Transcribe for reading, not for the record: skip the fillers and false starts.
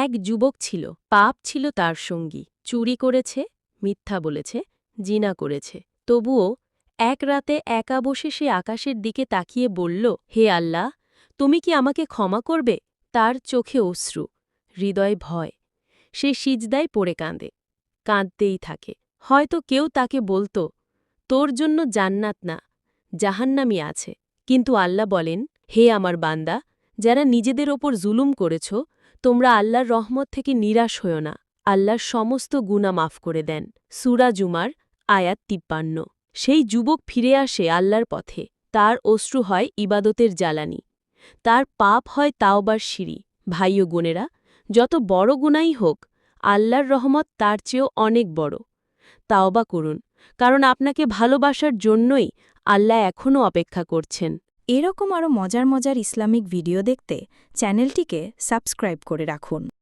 এক যুবক ছিল, পাপ ছিল তার সঙ্গী, চুরি করেছে, মিথ্যা বলেছে, জিনা করেছে। তবুও এক রাতে একা বসে সে আকাশের দিকে তাকিয়ে বলল, হে আল্লাহ, তুমি কি আমাকে ক্ষমা করবে? তার চোখে অশ্রু, হৃদয়ে ভয়। সে সিজদায় পড়ে কাঁদে, কাঁদতেই থাকে। হয়তো কেউ তাকে বলত, তোর জন্য জান্নাত না, জাহান্নামই আছে। কিন্তু আল্লাহ বলেন, হে আমার বান্দা, যারা নিজেদের ওপর জুলুম করেছ, তোমরা আল্লাহর রহমত থেকে নিরাশ হও না। আল্লাহর সমস্ত গুনাহ মাফ করে দেন। সূরা জুমার আয়াত ৫৩। সেই যুবক ফিরে আসে আল্লাহর পথে। তার অশ্রু হয় ইবাদতের জ্বালানি, তার পাপ হয় তাওবার সিঁড়ি। ভাই ও বোনেরা, যত বড় গুনাহই হোক, আল্লাহর রহমত তার চেয়েও অনেক বড়। তাওবা করুন, কারণ আপনাকে ভালোবাসার জন্যই আল্লাহ এখনও অপেক্ষা করছেন। এরকম আরও মজার মজার ইসলামিক ভিডিও দেখতে চ্যানেলটিকে সাবস্ক্রাইব করে রাখুন।